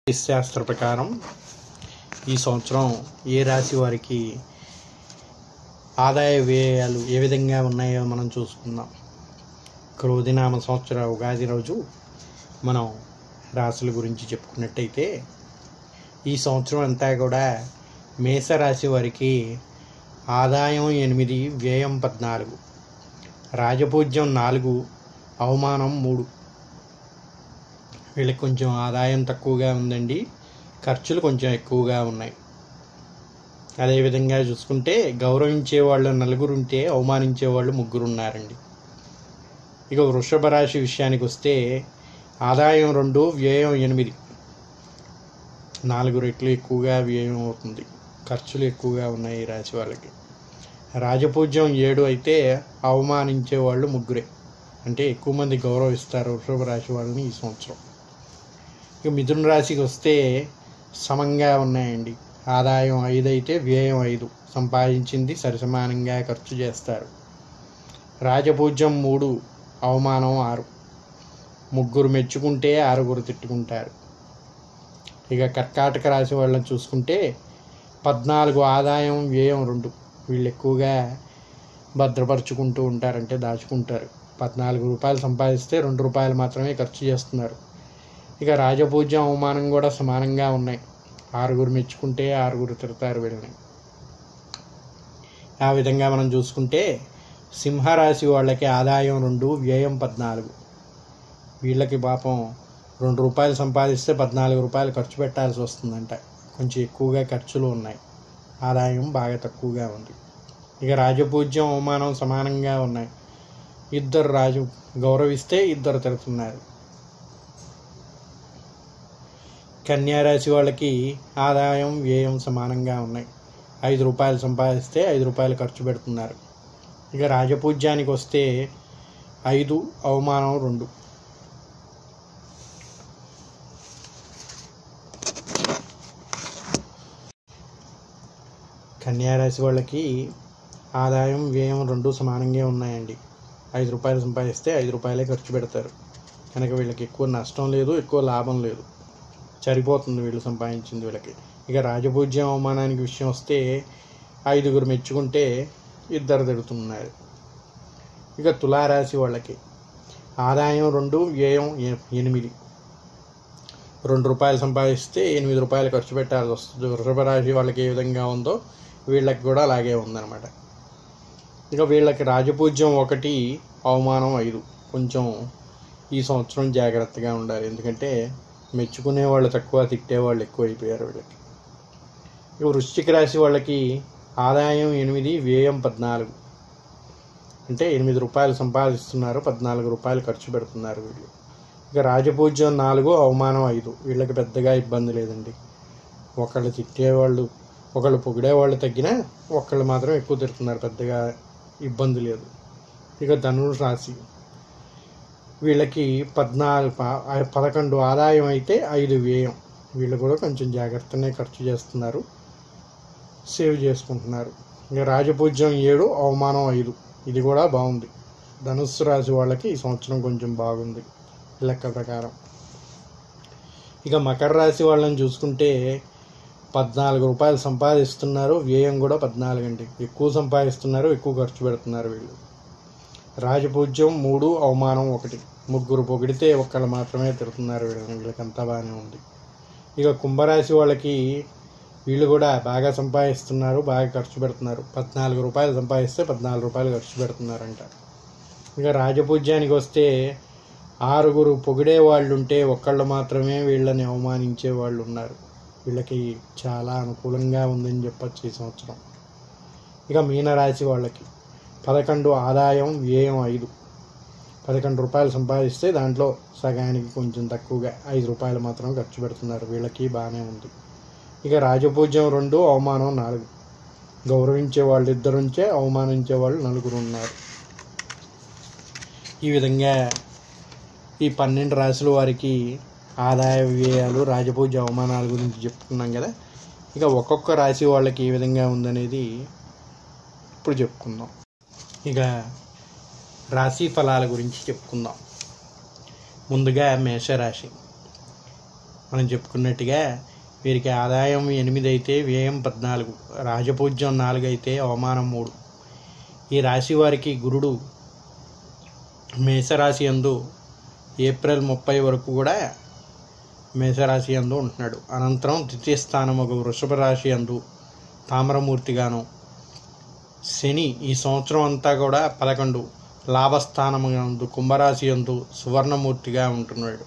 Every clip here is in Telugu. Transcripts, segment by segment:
శాస్త్ర ప్రకారం ఈ సంవత్సరం ఏ రాశి వారికి ఆదాయ వ్యయాలు ఏ విధంగా ఉన్నాయో మనం చూసుకుందాం. క్రోధినామ సంవత్సర ఉగాది రోజు మనం రాశుల గురించి చెప్పుకున్నట్టయితే ఈ సంవత్సరం అంతా కూడా మేషరాశి వారికి ఆదాయం 8, వ్యయం 14, రాజపూజ్యం 4, అవమానం 3. వీళ్ళకి కొంచెం ఆదాయం తక్కువగా ఉందండి, ఖర్చులు కొంచెం ఎక్కువగా ఉన్నాయి. అదేవిధంగా చూసుకుంటే గౌరవించే వాళ్ళు 4 ఉంటే అవమానించే వాళ్ళు 3 ఉన్నారండి. ఇక వృషభ రాశి విషయానికి వస్తే ఆదాయం 2, వ్యయం 8, 4 రెట్లు ఎక్కువగా వ్యయం అవుతుంది, ఖర్చులు ఎక్కువగా ఉన్నాయి ఈ రాశి వాళ్ళకి. రాజపూజ్యం 7 అయితే అవమానించే వాళ్ళు 3, అంటే ఎక్కువ మంది గౌరవిస్తారు వృషభ రాశి వాళ్ళని ఈ సంవత్సరం. ఇక మిథున రాశికి వస్తే సమంగా ఉన్నాయండి. ఆదాయం 5 అయితే వ్యయం 5, సంపాదించింది సరిసమానంగా ఖర్చు చేస్తారు. రాజపూజ్యం 3, అవమానం 6, 3 మెచ్చుకుంటే 6 తిట్టుకుంటారు. ఇక కర్కాటక రాశి వాళ్ళని చూసుకుంటే 14 ఆదాయం, వ్యయం 2. వీళ్ళు ఎక్కువగా భద్రపరుచుకుంటూ ఉంటారంటే దాచుకుంటారు. 14 రూపాయలు సంపాదిస్తే 2 రూపాయలు మాత్రమే ఖర్చు చేస్తున్నారు. ఇక రాజపూజ్యం, అవమానం కూడా సమానంగా ఉన్నాయి. 6 మెచ్చుకుంటే 6 తిడతారు వీళ్ళని. ఆ విధంగా మనం చూసుకుంటే సింహరాశి వాళ్ళకి ఆదాయం 2, వ్యయం 14. వీళ్ళకి పాపం 2 రూపాయలు సంపాదిస్తే 14 రూపాయలు ఖర్చు పెట్టాల్సి వస్తుందంట. కొంచెం ఎక్కువగా ఖర్చులు ఉన్నాయి, ఆదాయం బాగా తక్కువగా ఉంది. ఇక రాజపూజ్యం, అవమానం సమానంగా ఉన్నాయి. 2 రాజు గౌరవిస్తే 2 తిడుతున్నారు. కన్యారాశి వాళ్ళకి ఆదాయం, వ్యయం సమానంగా ఉన్నాయి. 5 రూపాయలు సంపాదిస్తే 5 రూపాయలు ఖర్చు పెడుతున్నారు. ఇక రాజపూజ్యానికి వస్తే 5, అవమానం 2. కన్యారాశి వాళ్ళకి ఆదాయం, వ్యయం 2 సమానంగా ఉన్నాయండి. 5 రూపాయలు సంపాదిస్తే 5 రూపాయలే ఖర్చు పెడతారు. కనుక వీళ్ళకి ఎక్కువ నష్టం లేదు, ఎక్కువ లాభం లేదు, సరిపోతుంది వీళ్ళు సంపాదించింది వీళ్ళకి. ఇక రాజపూజ్యం, అవమానానికి విషయం వస్తే 5 మెచ్చుకుంటే 2 తిడుతున్నారు. ఇక తులారాశి వాళ్ళకి ఆదాయం 2, వ్యయం 8. 2 రూపాయలు సంపాదిస్తే 8 రూపాయలు ఖర్చు పెట్టాల్సి వస్తుంది. వృషభ రాశి వాళ్ళకి ఏ విధంగా ఉందో వీళ్ళకి కూడా అలాగే ఉందన్నమాట. ఇక వీళ్ళకి రాజపూజ్యం 1, అవమానం 5. కొంచెం ఈ సంవత్సరం జాగ్రత్తగా ఉండాలి, ఎందుకంటే మెచ్చుకునే వాళ్ళు తక్కువ, తిట్టేవాళ్ళు ఎక్కువ అయిపోయారు వీళ్ళకి. ఇక వృశ్చిక రాశి వాళ్ళకి ఆదాయం 8, వ్యయం 14. అంటే 8 రూపాయలు సంపాదిస్తున్నారు, 14 రూపాయలు ఖర్చు పెడుతున్నారు వీళ్ళు. ఇక రాజపూజ్యం 4, అవమానం 5. వీళ్ళకి పెద్దగా ఇబ్బంది లేదండి. ఒకళ్ళు తిట్టేవాళ్ళు, ఒకళ్ళు పొగిడేవాళ్ళు తగ్గినా ఒకళ్ళు మాత్రం ఎక్కువ తిడుతున్నారు, పెద్దగా ఇబ్బంది లేదు. ఇక ధనుసు రాశి వీళ్ళకి 11 ఆదాయం అయితే 5 వ్యయం. వీళ్ళు కూడా కొంచెం జాగ్రత్తనే ఖర్చు చేస్తున్నారు, సేవ్ చేసుకుంటున్నారు. ఇక రాజపూజ్యం 7, అవమానం 5. ఇది కూడా బాగుంది. ధనుస్సు రాశి వాళ్ళకి ఈ సంవత్సరం కొంచెం బాగుంది లెక్క ప్రకారం. ఇక మకర రాశి వాళ్ళని చూసుకుంటే 14 రూపాయలు సంపాదిస్తున్నారు, వ్యయం కూడా 14 అండి. ఎక్కువ సంపాదిస్తున్నారు, ఎక్కువ ఖర్చు పెడుతున్నారు వీళ్ళు. రాజపూజ్యం 3, అవమానం 1. 3 పొగిడితే 1 మాత్రమే తిడుతున్నారు వీళ్ళని. వీళ్ళకంతా బాగానే ఉంది. ఇక కుంభరాశి వాళ్ళకి వీళ్ళు కూడా బాగా సంపాదిస్తున్నారు, బాగా ఖర్చు పెడుతున్నారు. 14 రూపాయలు సంపాదిస్తే 14 రూపాయలు ఖర్చు పెడుతున్నారంట. ఇక రాజపూజ్యానికి వస్తే 6 పొగిడే వాళ్ళు ఉంటే 1 మాత్రమే వీళ్ళని అవమానించే వాళ్ళు ఉన్నారు. వీళ్ళకి చాలా అనుకూలంగా ఉందని చెప్పచ్చు ఈ సంవత్సరం. ఇక మీనరాశి వాళ్ళకి 11 ఆదాయం, వ్యయం 5. 11 రూపాయలు సంపాదిస్తే దాంట్లో సగానికి కొంచెం తక్కువగా 5 రూపాయలు మాత్రం ఖర్చు పెడుతున్నారు. వీళ్ళకి బాగానే ఉంది. ఇక రాజపూజ్యం 2, అవమానం 4. గౌరవించే వాళ్ళు 2 ఉంటే అవమానించే వాళ్ళు 4 ఉన్నారు. ఈ విధంగా ఈ 12 రాశుల వారికి ఆదాయ, వ్యయాలు, రాజపూజ్య, అవమానాల గురించి చెప్పుకున్నాం కదా. ఇక ఒక్కొక్క రాశి వాళ్ళకి ఏ విధంగా ఉందనేది ఇప్పుడు చెప్పుకుందాం. ఇక రాశి ఫలాల గురించి చెప్పుకుందాం. ముందుగా మేషరాశి. మనం చెప్పుకున్నట్టుగా వీరికి ఆదాయం 8 అయితే వ్యయం 14, రాజపూజ్యం 4 అయితే అవమానం 3. ఈ రాశి వారికి గురుడు మేషరాశి యందు ఏప్రిల్ 30 వరకు కూడా మేషరాశి యందు ఉంటున్నాడు. అనంతరం ద్వితీయ స్థానం ఒక వృషభ రాశి యందు తామ్రమూర్తిగాను, శని ఈ సంవత్సరం అంతా కూడా 11 లాభస్థానము యందు కుంభరాశి యందు సువర్ణమూర్తిగా ఉంటున్నాడు.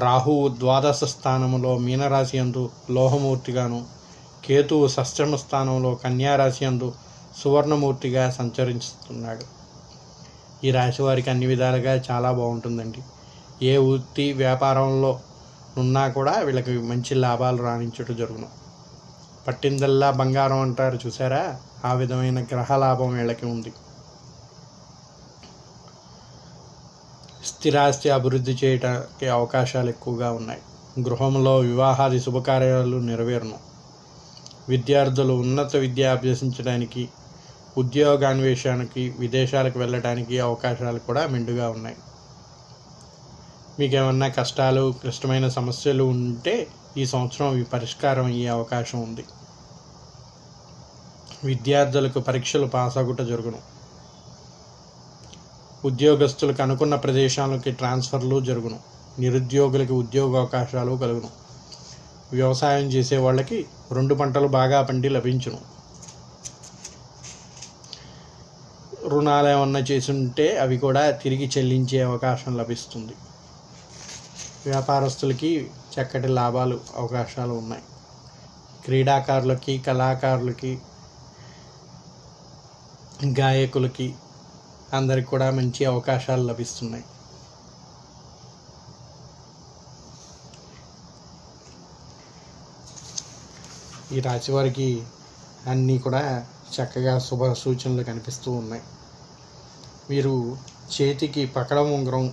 రాహువు ద్వాదశ స్థానంలో మీనరాశి యందు లోహమూర్తిగాను, కేతువు షష్టమ స్థానంలో కన్యారాశి యందు సువర్ణమూర్తిగా సంచరిస్తున్నాడు. ఈ రాశి వారికి అన్ని విధాలుగా చాలా బాగుంటుందండి. ఏ వృత్తి వ్యాపారంలో ఉన్నా కూడా వీళ్ళకి మంచి లాభాలు రాణించడం జరుగును. పట్టిందల్లా బంగారం అంటారు చూసారా, ఆ విధమైన గ్రహ లాభం వీళ్ళకి ఉంది. స్థిరాస్తి అభివృద్ధి చేయడానికి అవకాశాలు ఎక్కువగా ఉన్నాయి. గృహంలో వివాహాది శుభకార్యాలు నెరవేరును. విద్యార్థులు ఉన్నత విద్య అభ్యసించడానికి, ఉద్యోగాన్వేషణకి, విదేశాలకు వెళ్ళడానికి అవకాశాలు కూడా మెండుగా ఉన్నాయి. మీకు ఏమన్నా కష్టాలు, క్లిష్టమైన సమస్యలు ఉంటే ఈ సంవత్సరం ఇవి పరిష్కారం అయ్యే అవకాశం ఉంది. విద్యార్థులకు పరీక్షలు పాస్ అగుట జరుగును. ఉద్యోగస్తులకు అనుకున్న ప్రదేశాలకి ట్రాన్స్ఫర్లు జరుగును. నిరుద్యోగులకి ఉద్యోగ అవకాశాలు కలుగును. వ్యవసాయం చేసే వాళ్ళకి 2 పంటలు బాగా పండి లభించును. రుణాలు ఏమన్నా చేసుంటే అవి కూడా తిరిగి చెల్లించే అవకాశం లభిస్తుంది. వ్యాపారస్తులకి చక్కటి లాభాలు అవకాశాలు ఉన్నాయి. క్రీడాకారులకి, కళాకారులకి, గాయకులకి అందరికి కూడా మంచి అవకాశాలు లభిస్తున్నాయి. ఈ రాశి వారికి అన్నీ కూడా చక్కగా శుభ సూచనలు కనిపిస్తూ ఉన్నాయి. మీరు చేతికి పకడం ఉంగరం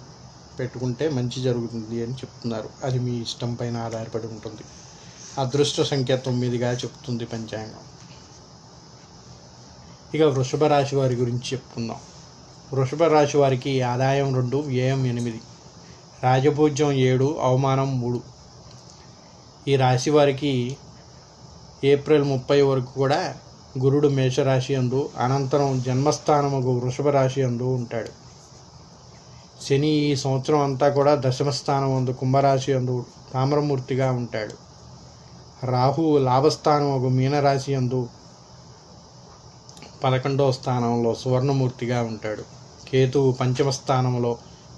పెట్టుకుంటే మంచి జరుగుతుంది అని చెప్తున్నారు. అది మీ ఇష్టం పైన ఆధారపడి ఉంటుంది. అదృష్ట సంఖ్య 9గా చెప్తుంది పంచాంగం. ఇక వృషభ రాశి వారి గురించి చెప్పుకుందాం. వృషభ రాశి వారికి ఆదాయం 2, వ్యయం 8, రాజపూజ్యం 7, అవమానం 3. ఈ రాశి వారికి ఏప్రిల్ 30 వరకు కూడా గురుడు మేషరాశి యందు, అనంతరం జన్మస్థానముకు వృషభ రాశి యందు ఉంటాడు. శని ఈ సంవత్సరం అంతా కూడా దశమ స్థానం యందు కుంభరాశి యందు తామ్రమూర్తిగా ఉంటాడు. రాహువు లాభస్థానముకు మీనరాశి యందు 11వ స్థానంలో సువర్ణమూర్తిగా ఉంటాడు. కేతువు పంచమ స్థానంలో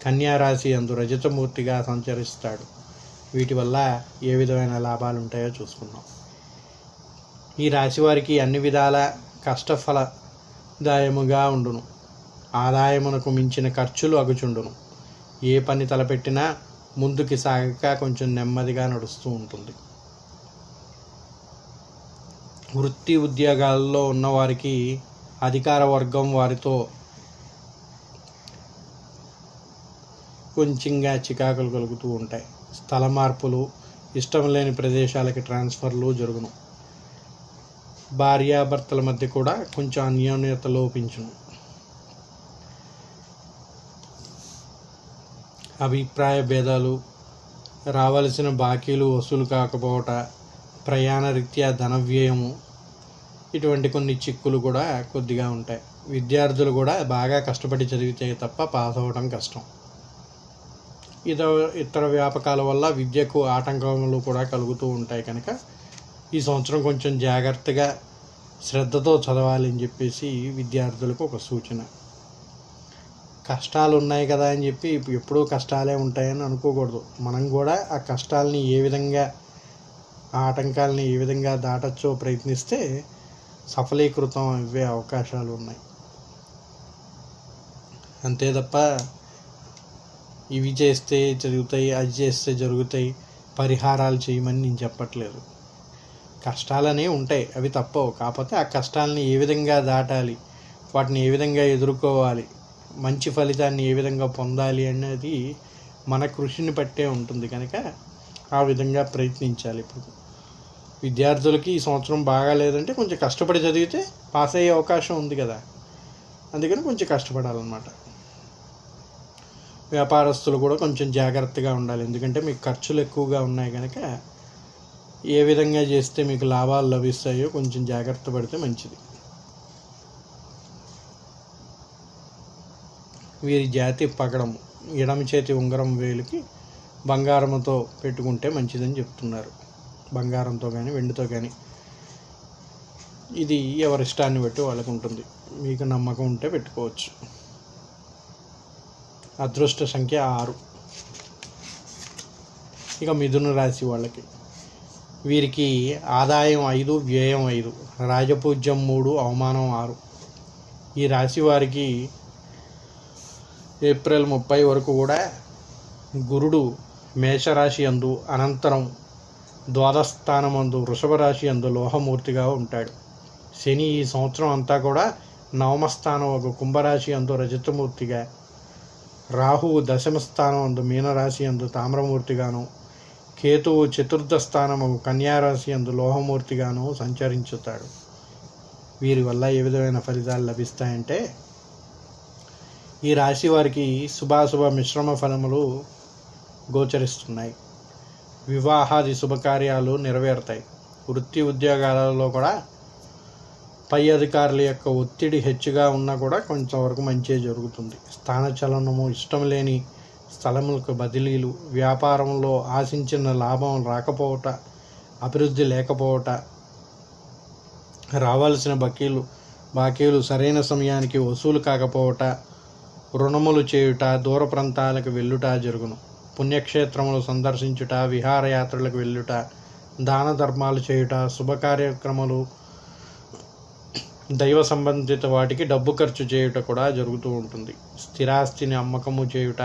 కన్యారాశి యందు రజతమూర్తిగా సంచరిస్తాడు. వీటి వల్ల ఏ విధమైన లాభాలు ఉంటాయో చూసుకుందాం. ఈ రాశి వారికి అన్ని విధాల కష్టఫలదాయముగా ఉండును. ఆదాయమునకు మించిన ఖర్చులు అగుచుండును. ఏ పని తలపెట్టినా ముందుకి సాగక కొంచెం నెమ్మదిగా నడుస్తూ ఉంటుంది. వృత్తి ఉద్యోగాల్లో ఉన్నవారికి అధికార వర్గం వారితో కొంచెంగా చికాకులు కలుగుతూ ఉంటాయి. స్థల మార్పులు, ఇష్టం లేని ప్రదేశాలకి ట్రాన్స్ఫర్లు జరుగును. భార్యాభర్తల మధ్య కూడా కొంచెం అన్యోన్యత లోపించును. అభిప్రాయ భేదాలు, రావలసిన బాకీలు వసూలు కాకపోవట, ప్రయాణ రీత్యా ధన వ్యయము, ఇటువంటి కొన్ని చిక్కులు కూడా కొద్దిగా ఉంటాయి. విద్యార్థులు కూడా బాగా కష్టపడి చదివితే తప్ప పాస్ అవ్వడం కష్టం. ఇతర వ్యాపకాల వల్ల విద్యకు ఆటంకములు కూడా కలుగుతూ ఉంటాయి. కనుక ఈ సంవత్సరం కొంచెం జాగ్రత్తగా శ్రద్ధతో చదవాలి అని చెప్పేసి విద్యార్థులకు ఒక సూచన. కష్టాలు ఉన్నాయి కదా అని చెప్పి ఎప్పుడూ కష్టాలే ఉంటాయని అనుకోకూడదు. మనం కూడా ఆ కష్టాలని ఏ విధంగా, ఆ ఆటంకాలని ఏ విధంగా దాటచ్చో ప్రయత్నిస్తే సఫలీకృతం అయ్యే అవకాశాలు ఉన్నాయి. అంతే తప్ప ఇవి చేస్తే జరుగుతాయి, అది చేస్తే జరుగుతాయి, పరిహారాలు చేయమని నేను చెప్పట్లేదు. కష్టాలనే ఉంటాయి, అవి తప్పవు. కాకపోతే ఆ కష్టాలని ఏ విధంగా దాటాలి, వాటిని ఏ విధంగా ఎదుర్కోవాలి, మంచి ఫలితాన్ని ఏ విధంగా పొందాలి అనేది మన కృషిని బట్టే ఉంటుంది. కనుక ఆ విధంగా ప్రయత్నించాలి. ఇప్పుడు విద్యార్థులకి ఈ సంవత్సరం బాగా లేదంటే కొంచెం కష్టపడి చదివితే పాస్ అయ్యే అవకాశం ఉంది కదా, అందుకని కొంచెం కష్టపడాలన్నమాట. వ్యాపారస్తులు కూడా కొంచెం జాగ్రత్తగా ఉండాలి, ఎందుకంటే మీకు ఖర్చులు ఎక్కువగా ఉన్నాయి కనుక ఏ విధంగా చేస్తే మీకు లాభాలు లభిస్తాయో కొంచెం జాగ్రత్త పడితే మంచిది. వీరి జాతి పగడము, ఎడమ చేతి ఉంగరం వేలుకి బంగారంతో పెట్టుకుంటే మంచిదని చెప్తున్నారు. బంగారంతో కానీ వెండితో కానీ, ఇది ఎవరి ఇష్టాన్ని బట్టి వాళ్ళకు ఉంటుంది. మీకు నమ్మకం ఉంటే పెట్టుకోవచ్చు. అదృష్ట సంఖ్య 6. ఇక మిథున రాశి వాళ్ళకి, వీరికి ఆదాయం 5, వ్యయం 5, రాజపూజ్యం 3, అవమానం 6. ఈ రాశి వారికి ఏప్రిల్ 30 వరకు కూడా గురుడు మేషరాశి యందు, అనంతరం ద్వాదశ స్థానమందు వృషభ రాశి యందు లోహమూర్తిగా ఉంటాడు. శని ఈ సంవత్సరం అంతా కూడా నవమ స్థానం ఒక కుంభరాశి యందు రజతమూర్తిగా, రాహువు దశమ స్థానం అందు మీనరాశి యందు తామ్రమూర్తిగాను, కేతువు చతుర్థ స్థానము కన్యారాశి యందు లోహమూర్తిగాను సంచరించుతాడు. వీరి వల్ల ఏ విధమైన ఫలితాలు లభిస్తాయంటే, ఈ రాశి వారికి శుభాశుభ మిశ్రమ ఫలములు గోచరిస్తున్నాయి. వివాహాది శుభకార్యాలు నెరవేరుతాయి. వృత్తి ఉద్యోగాలలో కూడా పై అధికారుల యొక్క ఒత్తిడి హెచ్చుగా ఉన్నా కూడా కొంచెంవరకు మంచి జరుగుతుంది. స్థానచలనము, ఇష్టం లేని స్థలములకు బదిలీలు, వ్యాపారంలో ఆశించిన లాభం రాకపోవట, అభివృద్ధి లేకపోవట, రావాల్సిన బాకీలు సరైన సమయానికి వసూలు కాకపోవట, రుణములు చేయుట, దూర ప్రాంతాలకు వెళ్ళుట జరుగును. పుణ్యక్షేత్రములు సందర్శించుట, విహారయాత్రలకు వెళ్ళుట, దాన ధర్మాలు చేయుట, శుభకార్యక్రమాలు, దైవ సంబంధిత వాటికి డబ్బు ఖర్చు చేయుట కూడా జరుగుతూ ఉంటుంది. స్థిరాస్తిని అమ్మకము చేయుట,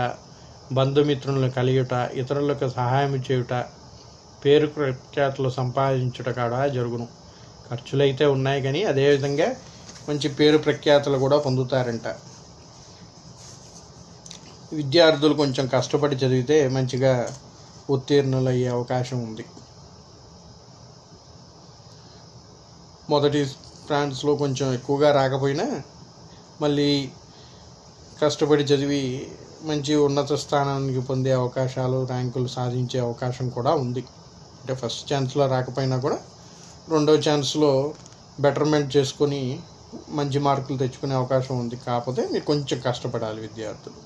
బంధుమిత్రులను కలియుట, ఇతరులకు సహాయం చేయుట, పేరు ప్రఖ్యాతులు సంపాదించుట కూడా జరుగును. ఖర్చులైతే ఉన్నాయి కానీ అదేవిధంగా మంచి పేరు ప్రఖ్యాతులు కూడా పొందుతారంట. విద్యార్థులు కొంచెం కష్టపడి చదివితే మంచిగా ఉత్తీర్ణులయ్యే అవకాశం ఉంది. మొదటి ఫ్రాన్స్లో కొంచెం ఎక్కువగా రాకపోయినా మళ్ళీ కష్టపడి చదివి మంచి ఉన్నత స్థానానికి పొందే అవకాశాలు, ర్యాంకులు సాధించే అవకాశం కూడా ఉంది. అంటే ఫస్ట్ ఛాన్స్లో రాకపోయినా కూడా రెండో ఛాన్స్లో బెటర్మెంట్ చేసుకొని మంచి మార్కులు తెచ్చుకునే అవకాశం ఉంది. కాకపోతే మీరు కొంచెం కష్టపడాలి విద్యార్థులు.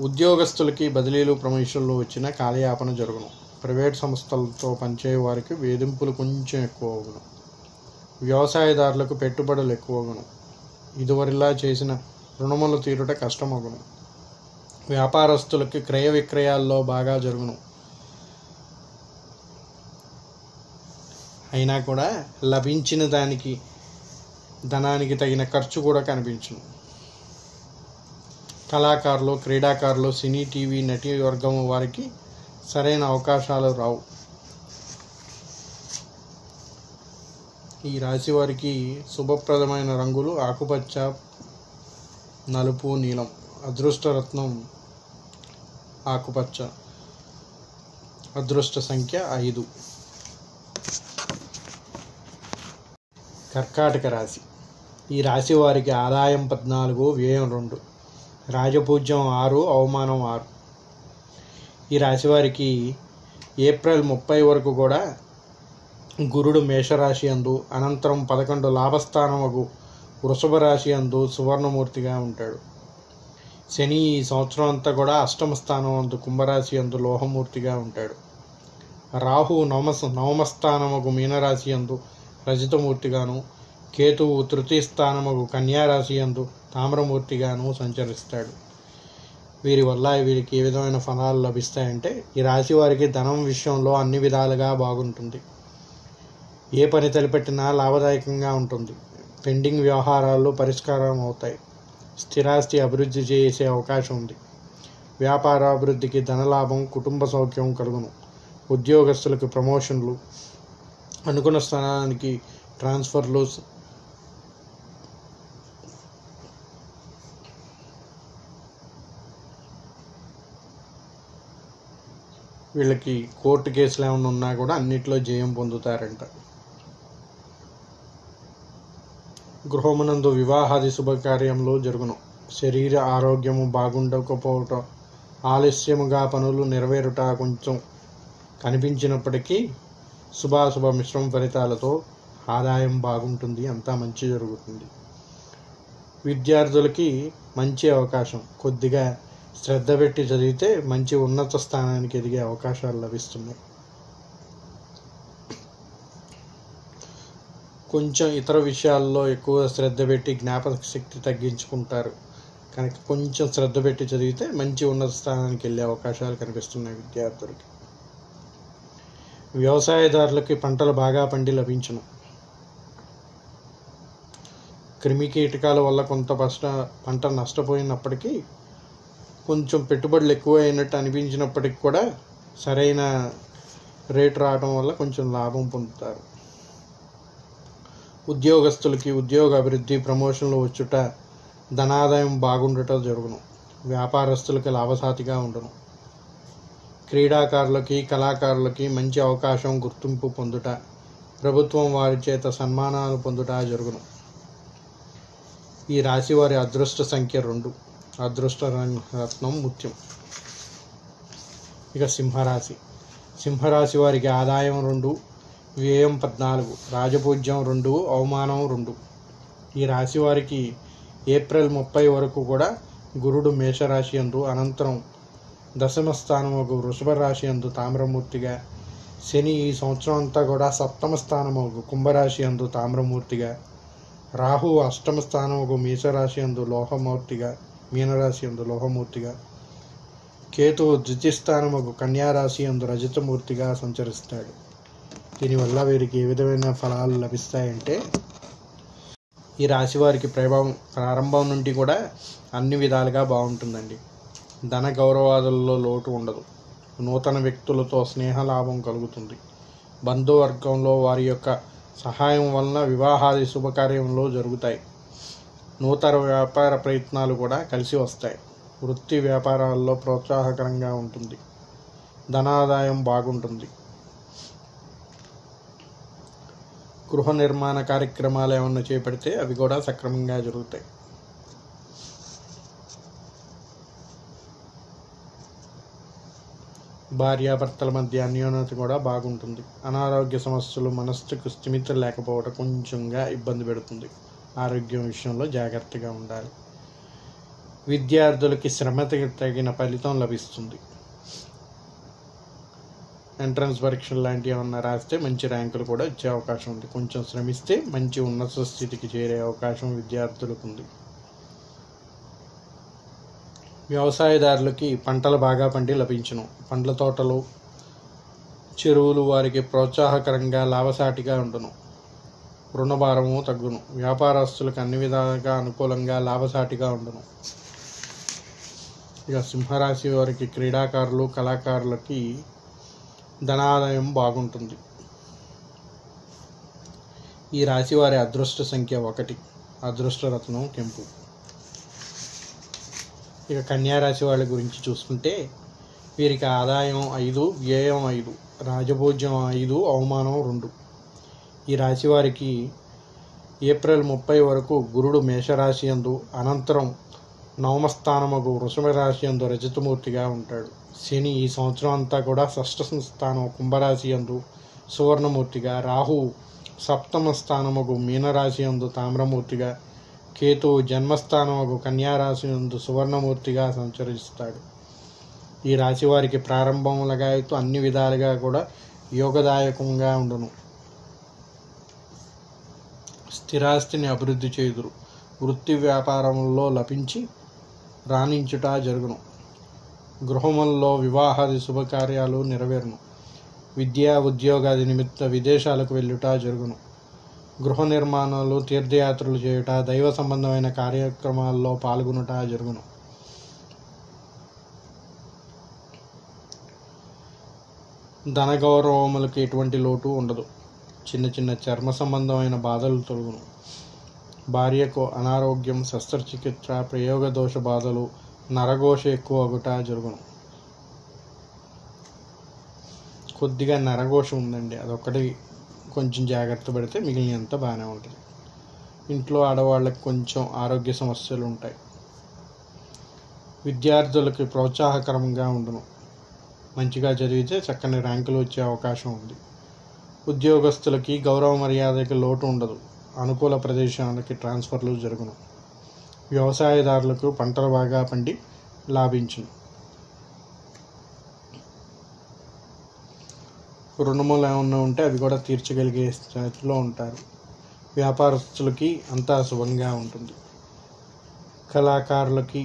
ఉద్యోగస్తులకి బదిలీలు, ప్రమోషన్లు వచ్చిన కాలయాపన జరుగును. ప్రైవేట్ సంస్థలతో పనిచేయ వారికి వేధింపులు కొంచెం ఎక్కువ అగును. వ్యవసాయదారులకు పెట్టుబడులు ఎక్కువగును. ఇదివరలా చేసిన రుణములు తీరుట కష్టమగును. వ్యాపారస్తులకి క్రయ విక్రయాల్లో బాగా జరుగును. అయినా కూడా లభించిన ధనానికి తగిన ఖర్చు కూడా కనిపించును. కళాకారులు, క్రీడాకారులు, సినీ, టీవీ నటి వర్గం వారికి సరైన అవకాశాలు రావు. ఈ రాశి వారికి శుభప్రదమైన రంగులు ఆకుపచ్చ, నలుపు, నీలం. అదృష్టరత్నం ఆకుపచ్చ. అదృష్ట సంఖ్య 5. కర్కాటక రాశి. ఈ రాశి వారికి ఆదాయం 14, వ్యయం 2, రాజపూజ్యం 6, అవమానం 6. ఈ రాశి వారికి ఏప్రిల్ 30 వరకు కూడా గురుడు మేషరాశి యందు, అనంతరం 11 లాభస్థానముకు వృషభ రాశి యందు సువర్ణమూర్తిగా ఉంటాడు. శని ఈ సంవత్సరం అంతా కూడా అష్టమ స్థానం యందు కుంభరాశి యందు లోహమూర్తిగా ఉంటాడు. రాహువు నవమ స్థానముకు మీనరాశి యందు రజతమూర్తిగాను, కేతువు తృతీయ స్థానముకు కన్యారాశి యందు తామ్రమూర్తిగాను సంచరిస్తాడు. వీరి వల్ల వీరికి ఏ విధమైన ఫలాలు లభిస్తాయంటే, ఈ రాశి వారికి ధనం విషయంలో అన్ని విధాలుగా బాగుంటుంది. ఏ పని తలపెట్టినా లాభదాయకంగా ఉంటుంది. పెండింగ్ వ్యవహారాలు పరిష్కారం అవుతాయి. స్థిరాస్తి అభివృద్ధి చేసే అవకాశం ఉంది. వ్యాపారాభివృద్ధికి ధనలాభం, కుటుంబ సౌఖ్యం కలుగును. ఉద్యోగస్తులకు ప్రమోషన్లు, అనుకున్న స్థానానికి ట్రాన్స్ఫర్లు, వీళ్ళకి కోర్టు కేసులు ఏమైనా ఉన్నా కూడా అన్నిట్లో జయం పొందుతారంట. గృహమునందు వివాహాది శుభకార్యంలో జరుగును. శరీర ఆరోగ్యము బాగుండకపోవటం, ఆలస్యముగా పనులు నెరవేరుట కొంచెం కనిపించినప్పటికీ శుభాశుభ మిశ్రమ ఫలితాలతో ఆదాయం బాగుంటుంది, అంతా మంచి జరుగుతుంది. విద్యార్థులకి మంచి అవకాశం. కొద్దిగా శ్రద్ధ పెట్టి చదివితే మంచి ఉన్నత స్థానానికి ఎదిగే అవకాశాలు లభిస్తున్నాయి. కొంచెం ఇతర విషయాల్లో ఎక్కువ శ్రద్ధ పెట్టి జ్ఞాపక శక్తి తగ్గించుకుంటారు కనుక కొంచెం శ్రద్ధ పెట్టి చదివితే మంచి ఉన్నత స్థానానికి వెళ్ళే అవకాశాలు కనిపిస్తున్నాయి విద్యార్థులకి. వ్యవసాయదారులకి పంటలు బాగా పండి లభించును. క్రిమి కీటకాల వల్ల కొంత పంట నష్టపోయినప్పటికీ, కొంచెం పెట్టుబడులు ఎక్కువ అయినట్టు అనిపించినప్పటికీ కూడా సరైన రేటు రావడం వల్ల కొంచెం లాభం పొందుతారు. ఉద్యోగస్తులకి ఉద్యోగ అభివృద్ధి, ప్రమోషన్లు వచ్చుట, ధనాదాయం బాగుండట జరుగును. వ్యాపారస్తులకి లాభసాటిగా ఉండును. క్రీడాకారులకి కళాకారులకి మంచి అవకాశం, గుర్తింపు పొందుట, ప్రభుత్వం వారి చేత సన్మానాలు పొందుట జరుగును. ఈ రాశి వారి అదృష్ట సంఖ్య 2, అదృష్ట రత్నం ముత్యం. ఇక సింహరాశి. సింహరాశి వారికి ఆదాయం 2, వ్యయం 14, రాజపూజ్యం 2, అవమానం 2. ఈ రాశి వారికి ఏప్రిల్ 30 వరకు కూడా గురుడు మేషరాశి యందు, అనంతరం దశమ స్థానముకు వృషభ రాశి యందు తామ్రమూర్తిగా, శని ఈ సంవత్సరం అంతా కూడా సప్తమ స్థానముకు కుంభరాశి యందు తామ్రమూర్తిగా, రాహు అష్టమ స్థానముకు మేషరాశి యందు లోహమూర్తిగా, మీనరాశి యందు లోహమూర్తిగా, కేతువు ద్వితీయ స్థానముకు కన్యారాశి యందు రజతమూర్తిగా సంచరిస్తాడు. దీనివల్ల వీరికి ఏ విధమైన ఫలాలు లభిస్తాయంటే, ఈ రాశి వారికి ప్రారంభం నుండి కూడా అన్ని విధాలుగా బాగుంటుందండి. ధన గౌరవాదుల్లో లోటు ఉండదు. నూతన వ్యక్తులతో స్నేహలాభం కలుగుతుంది. బంధువర్గంలో వారి యొక్క సహాయం వలన వివాహాది శుభకార్యంలో జరుగుతాయి. నూతన వ్యాపార ప్రయత్నాలు కూడా కలిసి వస్తాయి. వృత్తి వ్యాపారాల్లో ప్రోత్సాహకరంగా ఉంటుంది. ధనాదాయం బాగుంటుంది. గృహ నిర్మాణ కార్యక్రమాలు ఏమన్నా చేపడితే అవి కూడా సక్రమంగా జరుగుతాయి. భార్యాభర్తల మధ్య అన్యోన్యత కూడా బాగుంటుంది. అనారోగ్య సమస్యలు, మనస్సుకు స్థిమితం లేకపోవడం కొంచెంగా ఇబ్బంది పెడుతుంది. ఆరోగ్యం విషయంలో జాగ్రత్తగా ఉండాలి. విద్యార్థులకి శ్రమకి తగిన ఫలితం లభిస్తుంది. ఎంట్రన్స్ పరీక్షలు లాంటివి ఏమన్నా రాస్తే మంచి ర్యాంకులు కూడా వచ్చే అవకాశం ఉంది. కొంచెం శ్రమిస్తే మంచి ఉన్నత స్థితికి చేరే అవకాశం విద్యార్థులకు ఉంది. వ్యవసాయదారులకి పంటలు బాగా పండి లభించును. పండ్ల తోటలు, చెరువులు వారికి ప్రోత్సాహకరంగా లాభసాటిగా ఉండును. రుణభారము తగ్గును. వ్యాపారస్తులకు అన్ని విధాలుగా అనుకూలంగా లాభసాటిగా ఉండును. ఇక సింహరాశి వారికి క్రీడాకారులు, కళాకారులకి ధనాదాయం బాగుంటుంది. ఈ రాశి వారి అదృష్ట సంఖ్య 1, అదృష్ట రత్నం కెంపు. ఇక కన్యారాశి వాళ్ళ గురించి చూసుకుంటే, వీరికి ఆదాయం 5, వ్యయం 5, రాజభోజ్యం 5, అవమానం 2. ఈ రాశి వారికి ఏప్రిల్ 30 వరకు గురుడు మేషరాశి యందు, అనంతరం నవమస్థానముకు వృషభ రాశి యందు రజతమూర్తిగా ఉంటాడు. శని ఈ సంవత్సరం అంతా కూడా షష్ఠ స్థానం కుంభరాశి యందు సువర్ణమూర్తిగా, రాహు సప్తమ స్థానముకు మీనరాశి యందు తామ్రమూర్తిగా, కేతువు జన్మస్థానముకు కన్యారాశి యందు సువర్ణమూర్తిగా సంచరిస్తాడు. ఈ రాశి వారికి ప్రారంభములుగా అన్ని విధాలుగా కూడా యోగదాయకంగా ఉండును. స్థిరాస్తిని అభివృద్ధి చేయుదురు. వృత్తి వ్యాపారంలో లభించి రాణించుట జరుగును. గృహముల్లో వివాహాది శుభకార్యాలు నెరవేరును. విద్యా ఉద్యోగాది నిమిత్త విదేశాలకు వెళ్ళుట జరుగును. గృహ నిర్మాణాలు, తీర్థయాత్రలు చేయుట, దైవ సంబంధమైన కార్యక్రమాల్లో పాల్గొనుట జరుగును. ధన గౌరవములకు ఎటువంటి లోటు ఉండదు. చిన్న చిన్న చర్మ సంబంధమైన బాధలు తొలగును. భార్యకు అనారోగ్యం, శస్త్రచికిత్స, ప్రయోగ దోష బాధలు, నరఘోష ఎక్కువ అగుట జరుగును. కొద్దిగా నరఘోష ఉందండి, అదొక్కటి కొంచెం జాగ్రత్త పడితే మిగిలినంత బాగానే ఉంటుంది. ఇంట్లో ఆడవాళ్ళకి కొంచెం ఆరోగ్య సమస్యలు ఉంటాయి. విద్యార్థులకి ప్రోత్సాహకరంగా ఉండును. మంచిగా చదివితే చక్కని ర్యాంకులు వచ్చే అవకాశం ఉంది. ఉద్యోగస్తులకి గౌరవ మర్యాదకి లోటు ఉండదు. అనుకూల ప్రదేశాలకి ట్రాన్స్ఫర్లు జరుగును. వ్యవసాయదారులకు పంటలు బాగా పండి లాభించును. రుణములు ఏమన్నా ఉంటే అవి కూడా తీర్చగలిగే స్థితిలో ఉంటారు. వ్యాపారస్తులకి అంతా శుభంగా ఉంటుంది. కళాకారులకి,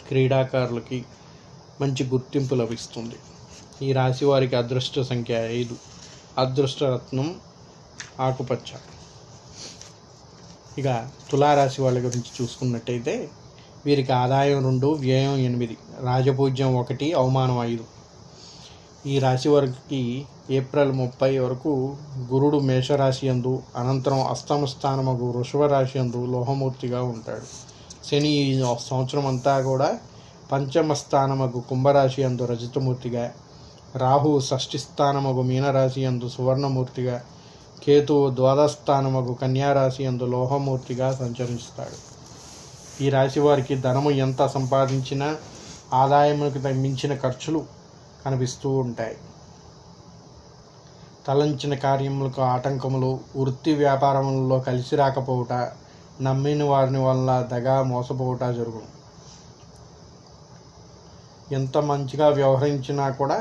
క్రీడాకారులకి మంచి గుర్తింపు లభిస్తుంది. ఈ రాశి వారికి అదృష్ట సంఖ్య 5, అదృష్ట రత్నం ఆకుపచ్చ. ఇక తులారాశి వాళ్ళ గురించి చూసుకున్నట్టయితే వీరికి ఆదాయం 2, వ్యయం 8, రాజపూజ్యం 1, అవమానం 5. ఈ రాశి వారికి ఏప్రిల్ 30 వరకు గురుడు మేషరాశి యందు, అనంతరం అష్టమ స్థానముకు వృషభ రాశి యందు లోహమూర్తిగా ఉంటాడు. శని ఈ సంవత్సరం అంతా కూడా పంచమ స్థానముకు కుంభరాశి యందు రజతమూర్తిగా, రాహు షష్ఠి స్థానముకు మీనరాశి యందు సువర్ణమూర్తిగా, కేతువు ద్వాదశ స్థానముకు కన్యారాశి యందు లోహమూర్తిగా సంచరిస్తాడు. ఈ రాశి వారికి ధనము ఎంత సంపాదించినా ఆదాయములకు మించిన ఖర్చులు కనిపిస్తూ ఉంటాయి. తలంచిన కార్యములకు ఆటంకములు, వృత్తి వ్యాపారములలో కలిసి రాకపోవుట, నమ్మిన వారిని వల్ల దగా మోసపోవుట జరుగును. ఎంత మంచిగా వ్యవహరించినా కూడా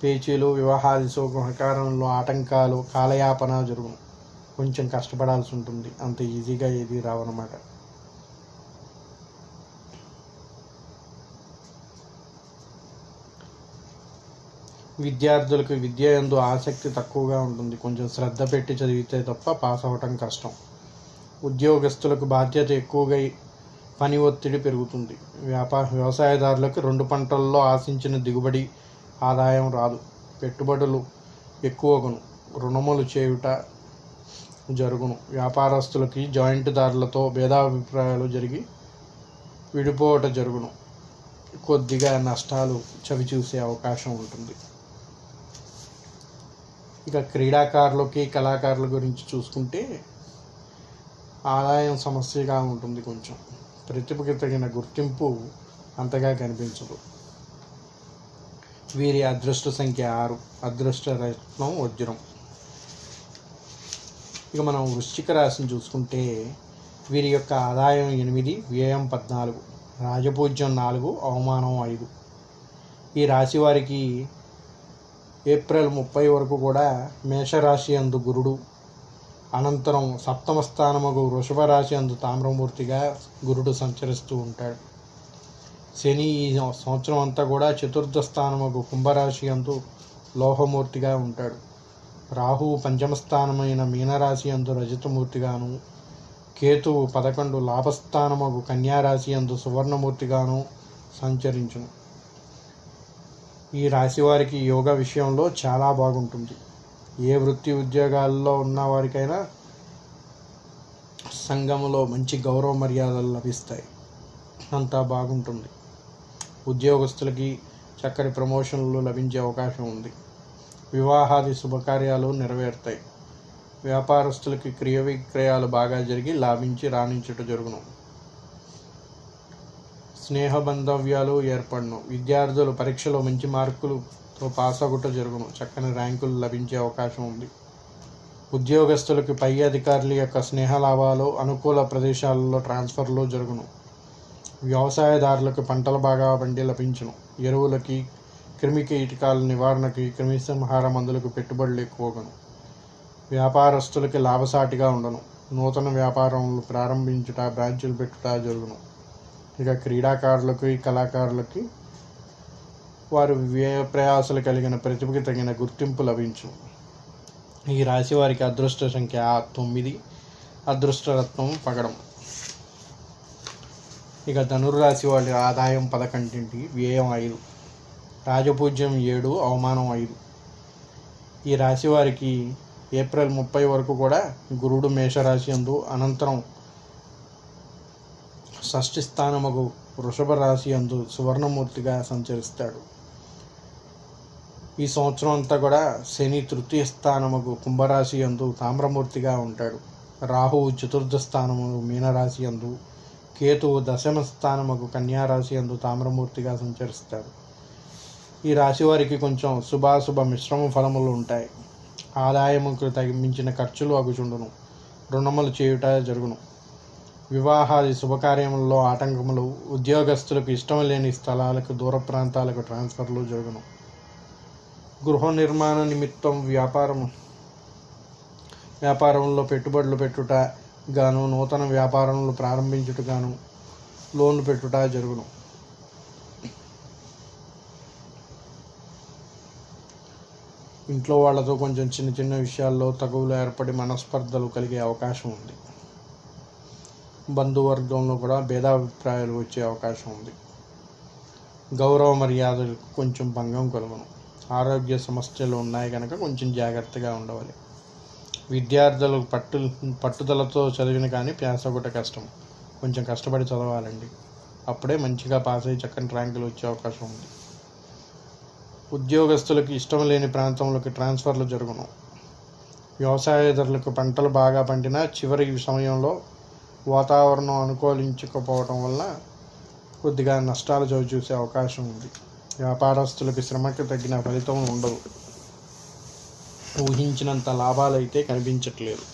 పేచీలు, వివాహాది శుభకార్యంలో ఆటంకాలు, కాలయాపన జరుగును. కొంచెం కష్టపడాల్సి ఉంటుంది. అంత ఈజీగా ఏది రావన్నమాట. విద్యార్థులకు విద్య యందు ఆసక్తి తక్కువగా ఉంటుంది. కొంచెం శ్రద్ధ పెట్టి చదివితే తప్ప పాస్ అవ్వటం కష్టం. ఉద్యోగస్తులకు బాధ్యత ఎక్కువగా, పని ఒత్తిడి పెరుగుతుంది. వ్యవసాయదారులకు 2 పంటల్లో ఆశించిన దిగుబడి, ఆదాయం రాదు. పెట్టుబడులు ఎక్కువగును. రుణములు చేయుట జరుగును. వ్యాపారస్తులకి జాయింట్ దారులతో భేదాభిప్రాయాలు జరిగి విడిపోవట జరుగును. కొద్దిగా నష్టాలు చవిచూసే అవకాశం ఉంటుంది. ఇక క్రీడాకారులకి, కళాకారుల గురించి చూసుకుంటే ఆదాయం సమస్యగా ఉంటుంది. కొంచెం ప్రతిభకి తగిన గుర్తింపు అంతగా కనిపించదు. వీరి అదృష్ట సంఖ్య 6, అదృష్ట రత్నం వజ్రం. ఇక మనం వృశ్చిక రాశిని చూసుకుంటే వీరి యొక్క ఆదాయం 8, వ్యయం 14, రాజపూజ్యం 4, అవమానం 5. ఈ రాశి వారికి ఏప్రిల్ 30 వరకు కూడా మేషరాశి యందు గురుడు, అనంతరం సప్తమ స్థానముకు వృషభ రాశి యందు తామ్రమూర్తిగా గురుడు సంచరిస్తూ ఉంటాడు. శని ఈ సంవత్సరం అంతా కూడా చతుర్థ స్థానముకు కుంభరాశి యందు లోహమూర్తిగా ఉంటాడు. రాహువు పంచమ స్థానమైన మీనరాశి యందు రజతమూర్తిగాను, కేతువు 11 లాభస్థానముకు కన్యారాశి యందు సువర్ణమూర్తిగాను సంచరించును. ఈ రాశి వారికి యోగ విషయంలో చాలా బాగుంటుంది. ఏ వృత్తి ఉద్యోగాల్లో ఉన్న వారికైనా సంఘములో మంచి గౌరవ మర్యాదలు లభిస్తాయి. అంతా బాగుంటుంది. ఉద్యోగస్తులకి చక్కటి ప్రమోషన్లు లభించే అవకాశం ఉంది. వివాహాది శుభకార్యాలు నెరవేరుతాయి. వ్యాపారస్తులకి క్రియ విక్రయాలు బాగా జరిగి లాభించి రాణించుట జరుగును. స్నేహ బాంధవ్యాలు ఏర్పడును. విద్యార్థులు పరీక్షలో మంచి మార్కులతో పాస్ అగుట జరుగును. చక్కని ర్యాంకులు లభించే అవకాశం ఉంది. ఉద్యోగస్తులకి పై అధికారుల యొక్క స్నేహ లాభాలు, అనుకూల ప్రదేశాలలో ట్రాన్స్ఫర్లు జరుగును. వ్యవసాయదారులకు పంటలు బాగా పండి లభించును. ఎరువులకి, క్రిమి కీటకాల నివారణకి, క్రిమి సంహార మందులకు పెట్టుబడులు ఎక్కువగాను. వ్యాపారస్తులకి లాభసాటిగా ఉండను. నూతన వ్యాపారములు ప్రారంభించుట, బ్రాంచులు పెట్టుట జరుగును. ఇక క్రీడాకారులకి, కళాకారులకి వారు వ్యయ ప్రయాసాలు కలిగిన ప్రతిభకి తగిన గుర్తింపు లభించు. ఈ రాశి వారికి అదృష్ట సంఖ్య 9, అదృష్ట రత్నం పగడం. ఇక ధనుర్రాశి వాళ్ళ ఆదాయం 11, వ్యయం 5, రాజపూజ్యం 7, అవమానం 5. ఈ రాశి వారికి ఏప్రిల్ 30 వరకు కూడా గురుడు మేషరాశి యందు, అనంతరం షష్ఠి స్థానముకు వృషభ రాశి యందు సువర్ణమూర్తిగా సంచరిస్తాడు. ఈ సంవత్సరం అంతా కూడా శని తృతీయ స్థానముకు కుంభరాశి యందు తామ్రమూర్తిగా ఉంటాడు. రాహువు చతుర్థ స్థానము మీనరాశి యందు, కేతువు దశమ స్థానముకు కన్యారాశి యందు తామ్రమూర్తిగా సంచరిస్తాడు. ఈ రాశి వారికి కొంచెం శుభాశుభ మిశ్రమ ఫలములు ఉంటాయి. ఆదాయముకు మించిన ఖర్చులు అగుచుండును. రుణములు చేయుట జరుగును. వివాహాది శుభకార్యములలో ఆటంకములు, ఉద్యోగస్తులకు ఇష్టం లేని స్థలాలకు దూర ప్రాంతాలకు ట్రాన్స్ఫర్లు జరుగును. గృహ నిర్మాణ నిమిత్తం వ్యాపారంలో పెట్టుబడులు పెట్టుట గాను, నూతన వ్యాపారములు ప్రారంభించుట గాను లోన్లు పెట్టుట జరుగును. ఇంట్లో వాళ్ళతో కొంచెం చిన్న చిన్న విషయాల్లో తగువులు ఏర్పడి మనస్పర్ధలు కలిగే అవకాశం ఉంది. బంధువర్గంలో కూడా భేదాభిప్రాయాలు వచ్చే అవకాశం ఉంది. గౌరవ మర్యాదలకు కొంచెం భంగం కలుగును. ఆరోగ్య సమస్యలు ఉన్నాయి కనుక కొంచెం జాగ్రత్తగా ఉండవాలి. విద్యార్థులు పట్టుదలతో చదివిన కానీ ప్యాసొకట కష్టం. కొంచెం కష్టపడి చదవాలండి. అప్పుడే మంచిగా పాస్ అయ్యి చక్కని ర్యాంకులు వచ్చే అవకాశం ఉంది. ఉద్యోగస్తులకు ఇష్టం లేని ప్రాంతంలోకి ట్రాన్స్ఫర్లు జరుగును. వ్యవసాయదారులకు పంటలు బాగా పండినా చివరి సమయంలో వాతావరణం అనుకూలించకపోవడం వల్ల కొద్దిగా నష్టాలు చవిచూసే అవకాశం ఉంది. వ్యాపారస్తులకు శ్రమకు తగిన ఫలితం ఉండదు. ఊహించినంత లాభాలు అయితే కనిపించట్లేదు.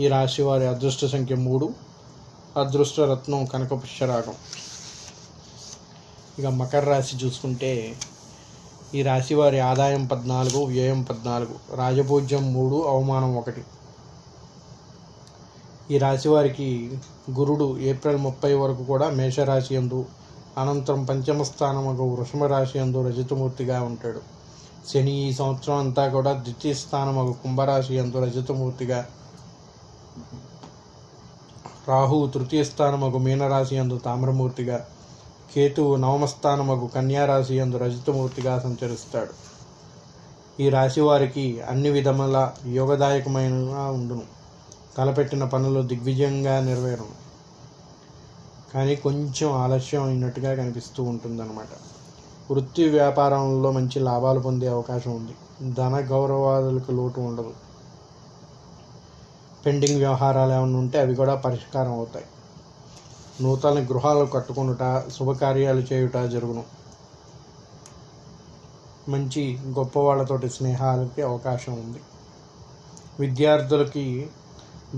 ఈ రాశి వారి అదృష్ట సంఖ్య 3, అదృష్ట రత్నం కనకపుష్యరాగం. ఇక మకర రాశి చూసుకుంటే ఈ రాశి వారి ఆదాయం 14, వ్యయం 14, రాజపూజ్యం 3, అవమానం 1. ఈ రాశి వారికి గురుడు ఏప్రిల్ 30 వరకు కూడా మేషరాశి యందు, అనంతరం పంచమ స్థానముకు వృషభ రాశి యందు రజతమూర్తిగా ఉంటాడు. శని ఈ సంవత్సరం అంతా కూడా ద్వితీయ స్థానముకు కుంభరాశి యందు రజతమూర్తిగా, రాహువు తృతీయ స్థానముకు మీనరాశి యందు తామ్రమూర్తిగా, కేతువు నవమ స్థానముకు కన్యారాశి యందు రజతమూర్తిగా సంచరిస్తాడు. ఈ రాశి వారికి అన్ని విధముల యోగదాయకమైన ఉండును. తలపెట్టిన పనులు దిగ్విజయంగా నెరవేరును. కానీ కొంచెం ఆలస్యం అయినట్టుగా కనిపిస్తూ ఉంటుందన్నమాట. వృత్తి వ్యాపారంలో మంచి లాభాలు పొందే అవకాశం ఉంది. ధన గౌరవాదులకు లోటు ఉండదు. పెండింగ్ వ్యవహారాలు ఏమైనా ఉంటే అవి కూడా పరిష్కారం అవుతాయి. నూతన గృహాలు కట్టుకొనుట, శుభకార్యాలు చేయుట జరుగును. మంచి గొప్ప వాళ్ళతోటి స్నేహాలకి అవకాశం ఉంది. విద్యార్థులకి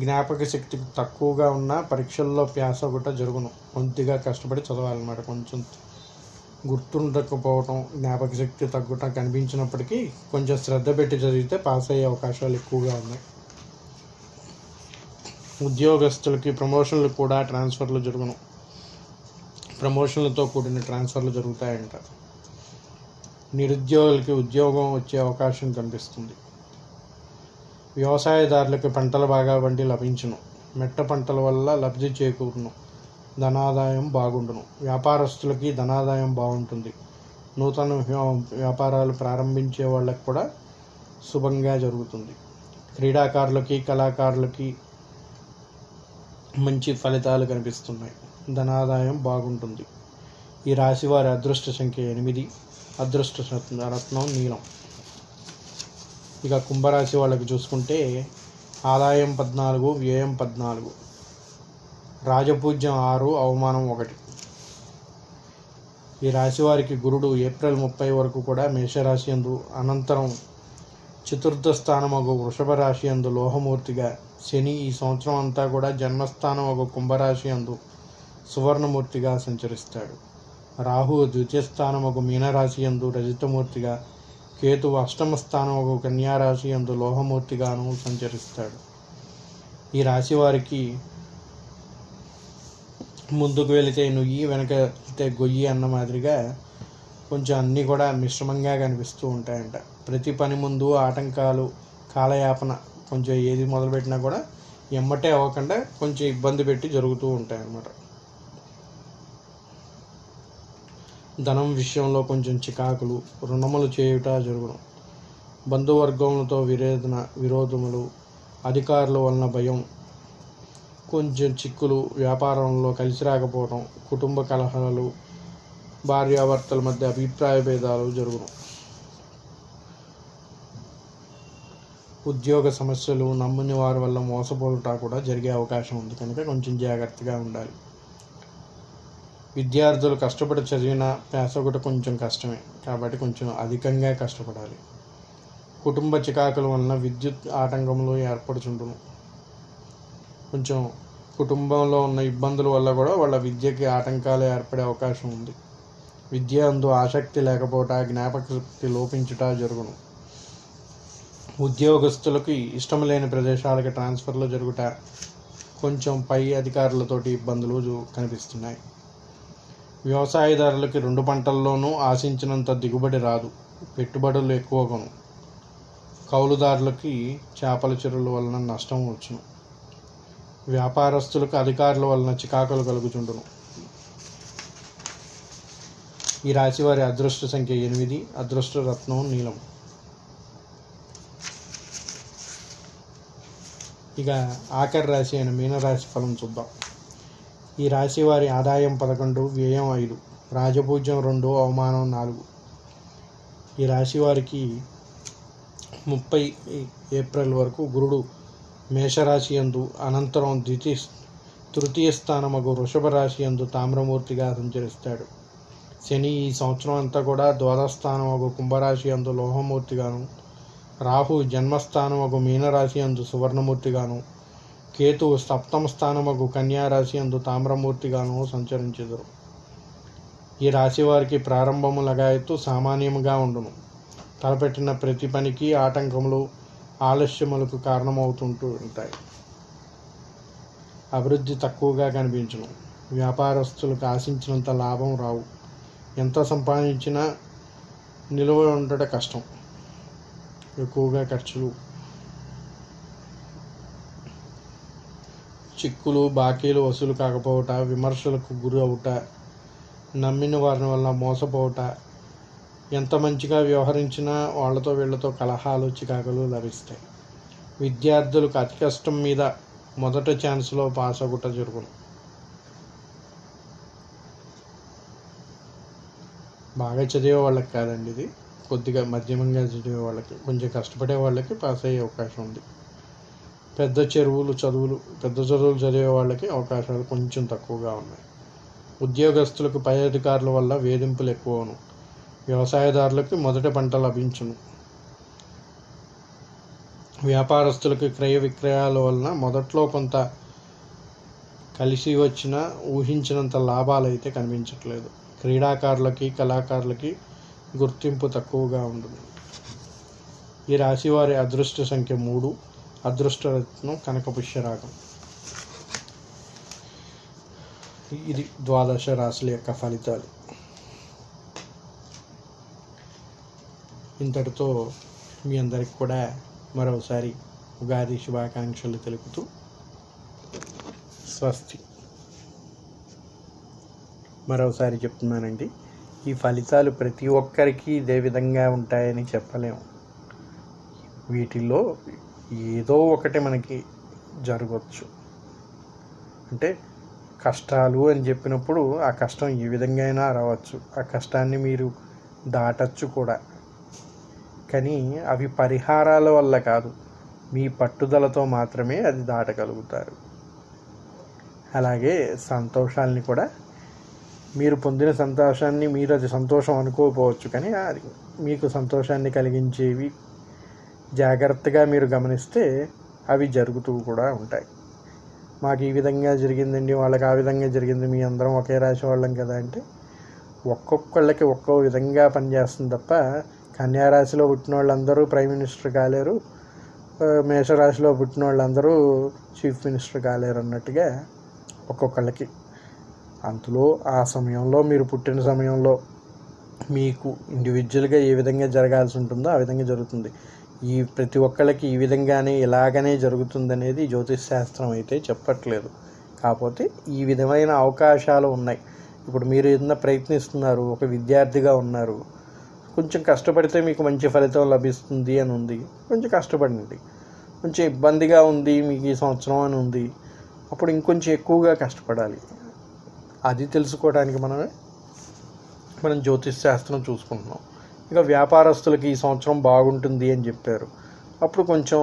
జ్ఞాపక శక్తి తక్కువగా ఉన్న పరీక్షల్లో ప్యాస ఒకట జరుగును. కొద్దిగా కష్టపడి చదవాలన్నమాట. కొంచెం గుర్తుండకపోవటం, జ్ఞాపక శక్తి తగ్గుట కనిపించినప్పటికీ కొంచెం శ్రద్ధ పెట్టి చదివితే పాస్ అయ్యే అవకాశాలు ఎక్కువగా ఉన్నాయి. ఉద్యోగస్తులకి ప్రమోషన్లు కూడా ట్రాన్స్ఫర్లు జరుగును. ప్రమోషన్లతో కూడిన ట్రాన్స్ఫర్లు జరుగుతాయంట. నిరుద్యోగులకి ఉద్యోగం వచ్చే అవకాశం కనిపిస్తుంది. వ్యవసాయదారులకు పంటలు బాగా పండి లభించును. మెట్ట పంటల వల్ల లబ్ధి చేకూరును. ధనాదాయం బాగుండును. వ్యాపారస్తులకి ధనాదాయం బాగుంటుంది. నూతన వ్యాపారాలు ప్రారంభించే వాళ్ళకి కూడా శుభంగా జరుగుతుంది. క్రీడాకారులకి, కళాకారులకి మంచి ఫలితాలు కనిపిస్తున్నాయి. ధనాదాయం బాగుంటుంది. ఈ రాశి వారి అదృష్ట సంఖ్య 8, అదృష్ట రత్నం నీలం. ఇక కుంభరాశి వాళ్ళకి చూసుకుంటే ఆదాయం 14, వ్యయం 14, రాజపూజ్యం 6, అవమానం 1. ఈ రాశి వారికి గురుడు ఏప్రిల్ 30 వరకు కూడా మేషరాశి యందు, అనంతరం చతుర్థ స్థానమగు వృషభ రాశి యందు లోహమూర్తిగా, శని ఈ సంవత్సరం అంతా కూడా జన్మస్థానమగు కుంభరాశి యందు సువర్ణమూర్తిగా సంచరిస్తాడు. రాహువు ద్వితీయ స్థానమగు మీనరాశి యందు రజతమూర్తిగా, కేతువు అష్టమ స్థానమగు కన్యారాశి యందు లోహమూర్తిగాను సంచరిస్తాడు. ఈ రాశి వారికి ముందుకు వెళితే నుయ్యి, వెనక వెళితే గొయ్యి అన్న మాదిరిగా కొంచెం అన్నీ కూడా మిశ్రమంగా కనిపిస్తూ ఉంటాయంట. ప్రతి పని ముందు ఆటంకాలు, కాలయాపన, కొంచెం ఏది మొదలుపెట్టినా కూడా ఎమ్మటే అవ్వకుండా కొంచెం ఇబ్బంది పెట్టి జరుగుతూ ఉంటాయన్నమాట. ధనం విషయంలో కొంచెం చికాకులు, రుణములు చేయుట జరుగును. బంధువర్గములతో విరోధములు, అధికారుల వలన భయం, కొంచెం చిక్కులు, వ్యాపారంలో కలిసి రాకపోవడం, కుటుంబ కలహాలు, భార్యాభర్తల మధ్య అభిప్రాయ భేదాలు జరుగును. ఉద్యోగ సమస్యలు, నమ్మని వారి వల్ల మోసపోలుట కూడా జరిగే అవకాశం ఉంది కనుక కొంచెం జాగ్రత్తగా ఉండాలి. విద్యార్థులు కష్టపడి చదివిన పేసగుట కొంచెం కష్టమే కాబట్టి కొంచెం అధికంగా కష్టపడాలి. కుటుంబ చికాకుల వలన విద్యుత్ ఆటంకములు ఏర్పడుచుండును. కొంచెం కుటుంబంలో ఉన్న ఇబ్బందుల వల్ల కూడా వాళ్ళ విద్యకి ఆటంకాలు ఏర్పడే అవకాశం ఉంది. విద్య అందు ఆసక్తి లేకపోవట, జ్ఞాపక శక్తి లోపించుట జరుగును. ఉద్యోగస్తులకి ఇష్టం లేని ప్రదేశాలకి ట్రాన్స్ఫర్లు జరుగుట, కొంచెం పై అధికారులతోటి ఇబ్బందులు కనిపిస్తున్నాయి. వ్యవసాయదారులకి 2 పంటల్లోనూ ఆశించినంత దిగుబడి రాదు, పెట్టుబడులు ఎక్కువగాను. కౌలుదారులకి చేపల చెరువుల వలన నష్టం వచ్చును. వ్యాపారస్తులకు అధికారుల వలన చికాకులు కలుగుచుండును. ఈ రాశి వారి అదృష్ట సంఖ్య 8, అదృష్ట రత్నం నీలం. ఇక ఆఖరి రాశి అయిన మీనరాశి ఫలం చూద్దాం. ఈ రాశి వారి ఆదాయం 11, వ్యయం 5, రాజపూజ్యం 2, అవమానం 4. ఈ రాశి వారికి 30 ఏప్రిల్ వరకు గురుడు మేషరాశి యందు, అనంతరం తృతీయ స్థానమగు వృషభ రాశి యందు తామ్రమూర్తిగా సంచరిస్తాడు. శని ఈ సంవత్సరం అంతా కూడా ద్వాదశ స్థానమగు కుంభరాశి యందు లోహమూర్తిగాను, రాహు జన్మస్థానమగు మీనరాశి యందు సువర్ణమూర్తిగాను, కేతువు సప్తమ స్థానమగు కన్యారాశి యందు తామ్రమూర్తిగాను సంచరించెదరు. ఈ రాశి వారికి ప్రారంభము లగాయత్తు సామాన్యముగా ఉండును. తలపెట్టిన ప్రతి పనికి ఆటంకములు, ఆలస్యములకు కారణమవుతుంటూ ఉంటాయి. అభివృద్ధి తక్కువగా కనిపించును. వ్యాపారస్తులకు ఆశించినంత లాభం రావు. ఎంత సంపాదించినా నిలువ ఉండట కష్టం. ఎక్కువగా ఖర్చులు, చిక్కులు, బాకీలు వసూలు కాకపోవట, విమర్శలకు గురి అవుట, నమ్మిన వారిని వల్ల మోసపోవట, ఎంత మంచిగా వ్యవహరించినా వాళ్ళతో వీళ్ళతో కలహాలు, చికాకులు లభిస్తాయి. విద్యార్థులకు అతి కష్టం మీద మొదటి ఛాన్స్లో పాస్ అవ్వట జరుగును. బాగా చదివే వాళ్ళకి కాదండి ఇది, కొద్దిగా మధ్యమంగా చదివే వాళ్ళకి, కొంచెం కష్టపడే వాళ్ళకి పాస్ అయ్యే అవకాశం ఉంది. పెద్ద చదువులు చదివే వాళ్ళకి అవకాశాలు కొంచెం తక్కువగా ఉన్నాయి. ఉద్యోగస్తులకు పై అధికారుల వల్ల వేధింపులు ఎక్కువను. వ్యవసాయదారులకు మొదటి పంట లభించును. వ్యాపారస్తులకు క్రయ విక్రయాల వలన మొదట్లో కొంత కలిసి వచ్చిన ఊహించినంత లాభాలు అయితే కనిపించట్లేదు. క్రీడాకారులకి, కళాకారులకి గుర్తింపు తక్కువగా ఉంటుంది. ఈ రాశి వారి అదృష్ట సంఖ్య 3, అదృష్ట రత్నం కనకపుష్యరాగం. ఇది 12 రాశుల యొక్క ఫలితాలు. ఇంతటితో మీ అందరికి కూడా మరోసారి ఉగాది శుభాకాంక్షలు తెలుపుతూ స్వస్తి. మరోసారి చెప్తున్నానండి, ఈ ఫలితాలు ప్రతి ఒక్కరికి ఇదే విధంగా ఉంటాయని చెప్పలేము. వీటిల్లో ఏదో ఒకటి మనకి జరగవచ్చు. అంటే కష్టాలు అని చెప్పినప్పుడు ఆ కష్టం ఏ విధంగా అయినా రావచ్చు, ఆ కష్టాన్ని మీరు దాటచ్చు కూడా. కానీ అవి పరిహారాల వల్ల కాదు, మీ పట్టుదలతో మాత్రమే అది దాటగలుగుతారు. అలాగే సంతోషాలని కూడా, మీరు పొందిన సంతోషాన్ని మీరు అది సంతోషం అనుకోకపోవచ్చు, కానీ అది మీకు సంతోషాన్ని కలిగించేవి జాగ్రత్తగా మీరు గమనిస్తే అవి జరుగుతూ కూడా ఉంటాయి. మాకు ఈ విధంగా జరిగిందండి, వాళ్ళకి ఆ విధంగా జరిగింది, మీ అందరం ఒకే రాశి వాళ్ళం కదా అంటే ఒక్కొక్కళ్ళకి ఒక్కో విధంగా పనిచేస్తుంది తప్ప, కన్యారాశిలో పుట్టిన వాళ్ళందరూ ప్రైమ్ మినిస్టర్ కాలేరు, మేషరాశిలో పుట్టిన వాళ్ళందరూ చీఫ్ మినిస్టర్ కాలేరు అన్నట్టుగా ఒక్కొక్కళ్ళకి. అందులో ఆ సమయంలో, మీరు పుట్టిన సమయంలో మీకు ఇండివిజువల్గా ఏ విధంగా జరగాల్సి ఉంటుందో ఆ విధంగా జరుగుతుంది. ఈ ప్రతి ఒక్కళ్ళకి ఈ విధంగానే ఇలాగనే జరుగుతుందనేది జ్యోతిష్ శాస్త్రం అయితే చెప్పట్లేదు. కాకపోతే ఈ విధమైన అవకాశాలు ఉన్నాయి. ఇప్పుడు మీరు ఏదైనా ప్రయత్నిస్తున్నారు, ఒక విద్యార్థిగా ఉన్నారు, కొంచెం కష్టపడితే మీకు మంచి ఫలితం లభిస్తుంది అని ఉంది, కొంచెం కష్టపడండి. కొంచెం ఇబ్బందిగా ఉంది మీకు ఈ సంవత్సరం అని ఉంది, అప్పుడు ఇంకొంచెం ఎక్కువగా కష్టపడాలి. అది తెలుసుకోవడానికి మనం జ్యోతిష్ శాస్త్రం చూసుకుంటున్నాం. ఇక వ్యాపారస్తులకి ఈ సంవత్సరం బాగుంటుంది అని చెప్పారు, అప్పుడు కొంచెం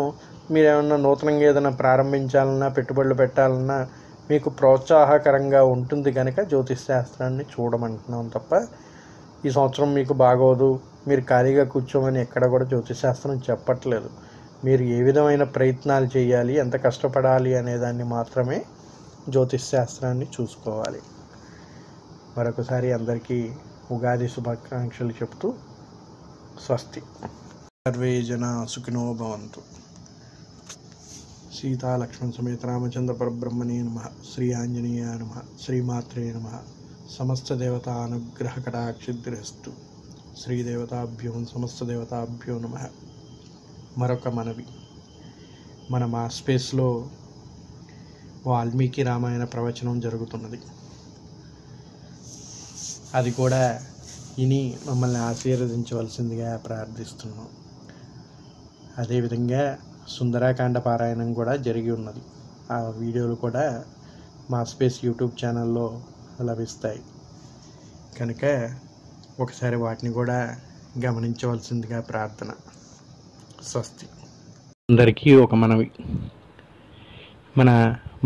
మీరు ఏమన్నా నూతనంగా ఏదైనా ప్రారంభించాలన్నా పెట్టుబడులు పెట్టాలన్నా మీకు ప్రోత్సాహకరంగా ఉంటుంది కనుక జ్యోతిష్ శాస్త్రాన్ని చూడమంటున్నాం తప్ప ఈ సంవత్సరం మీకు బాగోదు మీరు ఖాళీగా కూర్చోమని ఎక్కడ కూడా జ్యోతిష్ శాస్త్రం చెప్పట్లేదు. మీరు ఏ విధమైన ప్రయత్నాలు చేయాలి, ఎంత కష్టపడాలి అనేదాన్ని మాత్రమే జ్యోతిష్ శాస్త్రాన్ని చూసుకోవాలి. మరొకసారి అందరికీ ఉగాది శుభాకాంక్షలు చెప్తూ స్వస్తి. సర్వే జనా సుఖినో భవంతు. సీతా లక్ష్మణ సమేత రామచంద్ర పరబ్రహ్మణే నమః. శ్రీ ఆంజనేయాయ నమః. శ్రీమాత్రే నమః. సమస్త దేవతా అనుగ్రహ కటాక్షిద్రస్తు. శ్రీదేవతాభ్యో సమస్త దేవతాభ్యో నమః. మరొక మనవి, మన మాస్పేస్లో వాల్మీకి రామాయణ ప్రవచనం జరుగుతున్నది. అది కూడా విని మమ్మల్ని ఆశీర్వదించవలసిందిగా ప్రార్థిస్తున్నాం. అదేవిధంగా సుందరాకాండ పారాయణం కూడా జరిగి ఉన్నది. ఆ వీడియోలు కూడా మా స్పేస్ యూట్యూబ్ ఛానల్లో లభిస్తాయి కనుక ఒకసారి వాటిని కూడా గమనించవలసిందిగా ప్రార్థన. స్వస్తి. అందరికీ ఒక మనవి, మన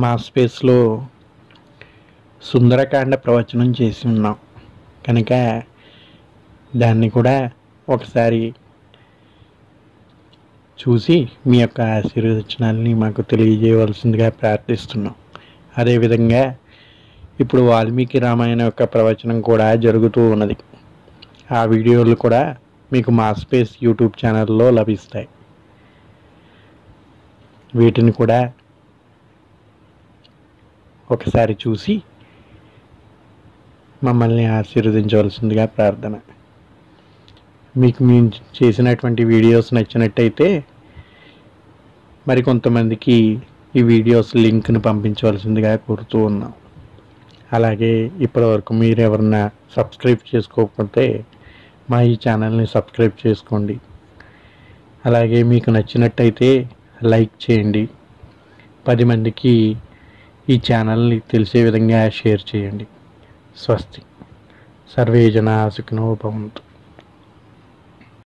మా స్పేస్లో సుందరకాండ ప్రవచనం చేసి ఉన్నాం కనుక దాన్ని కూడా ఒకసారి చూసి మీ యొక్క ఆశీర్వచనాలని మాకు తెలియజేయవలసిందిగా ప్రార్థిస్తున్నాం. అదేవిధంగా ఇప్పుడు వాల్మీకి రామాయణ యొక్క ప్రవచనం కూడా జరుగుతూ ఉన్నది. ఆ వీడియోలు కూడా మీకు మా స్పేస్ యూట్యూబ్ ఛానల్లో లభిస్తాయి. వీటిని కూడా ఒకసారి చూసి మమ్మల్ని ఆశీర్వదించవలసిందిగా ప్రార్థన. మీకు మేము చేసినటువంటి వీడియోస్ నచ్చినట్టయితే మరికొంతమందికి ఈ వీడియోస్ లింక్ను పంపించవలసిందిగా కోరుతూ ఉన్నాం. అలాగే ఇప్పటివరకు మీరు ఎవరన్నా సబ్స్క్రైబ్ చేసుకోకపోతే మా ఈ ఛానల్ని సబ్స్క్రైబ్ చేసుకోండి. అలాగే మీకు నచ్చినట్టయితే లైక్ చేయండి. 10 మందికి ఈ ఛానల్ని తెలిసే విధంగా షేర్ చేయండి. స్వస్తి. సర్వే జనా సుఖినో భవంతు.